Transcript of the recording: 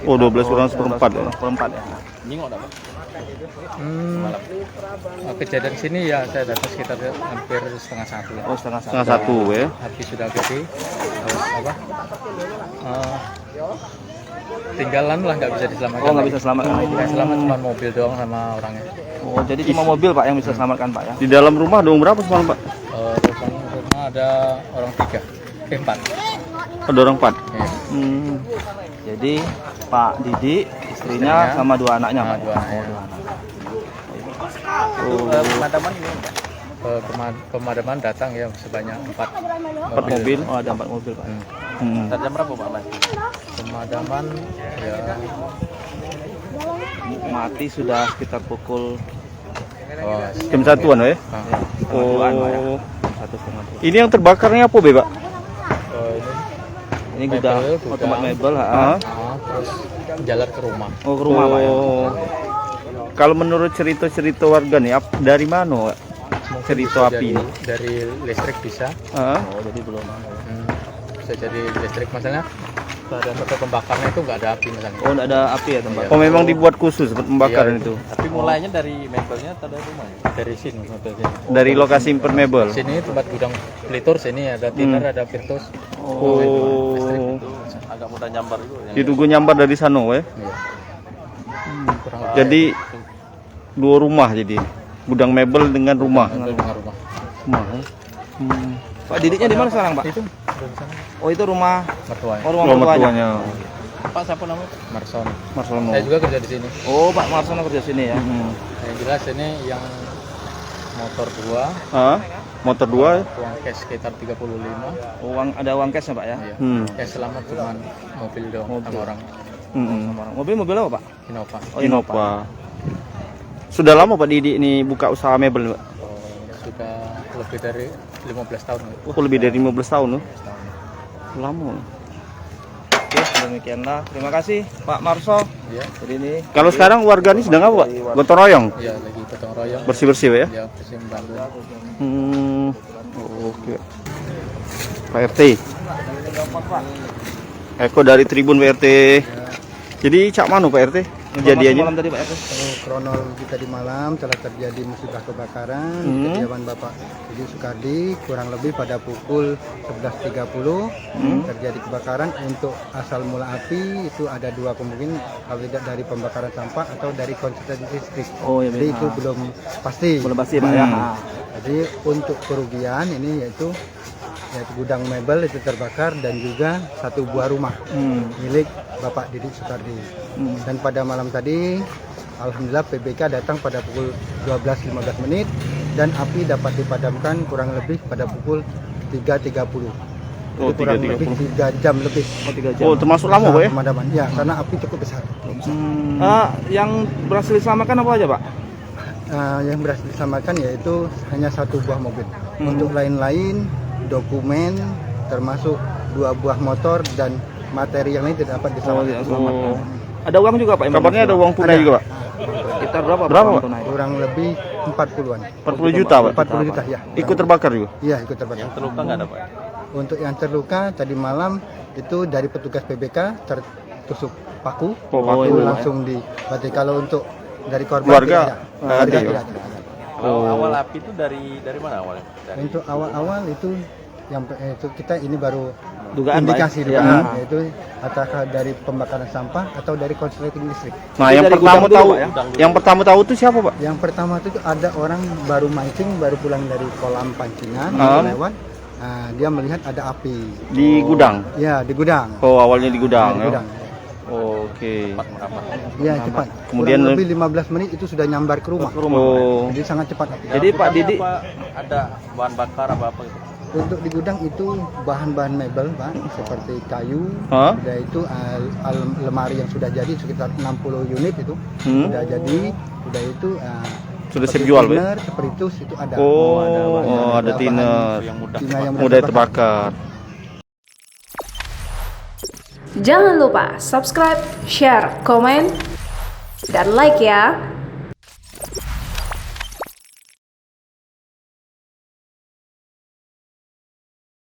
Oh, 12 kurang seperempat ya. Ini nggak dapat. Kejadian sini ya saya datang sekitar hampir setengah satu ya. Oh, setengah satu ya. Api sudah gede, terus apa? Tinggalan lah nggak bisa diselamatkan. Oh, nggak bisa selamatkan. Nggak selamat cuma mobil doang sama orangnya. Oh, jadi cuma mobil Pak yang bisa selamatkan Pak ya. Di dalam rumah dong berapa semalam Pak? Rumah ada orang 3, 4. Ada orang 4. Ya. Jadi Pak Didi, istrinya sama 2 anaknya Pak. Dua anaknya. Pemadaman ini enggak? Pemadaman datang ya sebanyak 4 mobil. Oh, ada 4 mobil Pak. Jam berapa Pak? Pemadaman ya Mati sudah sekitar pukul jam 1-an ya. Oh. Ini yang terbakarnya apa Be Pak? Ini gudang tempat mebel, terus jalan ke rumah. Oh, ke rumah Pak ya. Kalau menurut cerita-cerita warga nih, dari mana Pak? Cerita api ini? Dari listrik bisa. Oh, jadi belum. Bisa jadi listrik maksudnya. Dan tempat pembakarnya itu nggak ada api misalnya. Oh, nggak ada api ya tempat. Oh, memang dibuat khusus buat pembakaran itu. Tapi mulainya dari mebelnya atau dari rumah? Dari sini. Dari lokasi impor mebel. Sini tempat gudang pelitur, sini ada tiner, ada Virtus. Oh, Agak mudah nyambar itu. diduga nyambar dari sana ya. Jadi 2 rumah jadi gudang mebel dengan rumah. Rumah. Pak Didiknya di mana sekarang Pak? Itu. Oh, itu rumah Mertuanya. Oh, rumah mertuanya. Pak siapa namanya? Marsono. Saya juga kerja di sini. Oh, Pak Marsono kerja sini ya. Yang jelas ini yang motor 2. Motor 2. Uang cash sekitar 35. Ada uang cash ya Pak ya? Iya. Yang selamat cuma mobil doang sama orang. Mobil apa Pak? Innova. Oh, Innova. Sudah lama Pak Didi ini buka usaha mebel Pak? Sudah lebih dari 15 tahun. Oh, lebih dari 15 tahun loh. Lama. Oke, demikianlah. Terima kasih Pak Marso. Iya. Jadi ini. Kalau sekarang warga ini sedang apa Pak? Gotong royong. Iya, lagi gotong royong. Bersih-bersih Pak ya? Iya, bersih membantu. Oke. Pak RT. Eko dari Tribun Pak RT. Jadi cak mana Pak RT? Kejadiannya malam tadi Pak RT? Kronologi tadi malam telah terjadi musibah kebakaran di kediaman Bapak Didi Soekardi kurang lebih pada pukul 11.30 terjadi kebakaran. Untuk asal mula api itu ada 2 kemungkinan, kalau tidak dari pembakaran sampah atau dari konsleting listrik. Oh, iya, jadi itu belum pasti. Belum pasti Pak ya. Jadi untuk kerugian ini yaitu gudang mebel itu terbakar dan juga 1 buah rumah milik Bapak Didi Soekardi. Dan pada malam tadi alhamdulillah PBK datang pada pukul 12.15 dan api dapat dipadamkan kurang lebih pada pukul 3.30. Oh, kurang lebih 3 jam lebih. Oh, 3 jam. Oh, termasuk lama Pak ya? Pemadaman. Ya, karena api cukup besar. Yang berhasil diselamatkan apa aja Pak? Yang berhasil diselamatkan yaitu hanya 1 buah mobil. Untuk lain-lain dokumen termasuk 2 buah motor dan materi yang lain tidak dapat diselamatkan. Ada uang juga Pak? Kabarnya ada uang tunai juga Pak? Sekitar berapa Pak? Kurang lebih 40-an. 40 juta Pak? 40 juta ya. Ikut terbakar juga? Iya, ikut terbakar. Yang terluka nggak ada Pak? Untuk yang terluka tadi malam itu dari petugas PBK tertusuk paku, langsung di batik. Kalau untuk dari korban keluarga tidak. Awal api itu dari mana awalnya? Untuk awal itu yang itu kita ini baru dugaan indikasi Pak, ya. yaitu apakah dari pembakaran sampah atau dari konsleting listrik. Nah, yang pertama tahu Pak, ya? Yang pertama tahu itu siapa Pak? Yang pertama itu ada orang baru mancing, baru pulang dari kolam pancingan, lewat. Nah, dia melihat ada api di gudang. Ya, di gudang. Oh, awalnya di gudang. Di gudang. Oke. Ya, cepat. Kemudian kurang lebih 15 menit itu sudah nyambar ke rumah. Oh. Jadi sangat cepat. Jadi Pak Didi ada bahan bakar apa gitu? Untuk di gudang itu bahan-bahan mebel Pak, seperti kayu, yaitu lemari yang sudah jadi sekitar 60 unit itu sudah jadi, sudah itu sudah siap jual tiner, spiritus itu ada. Ada tiner yang yang mudah terbakar. Jangan lupa subscribe, share, komen, dan like ya.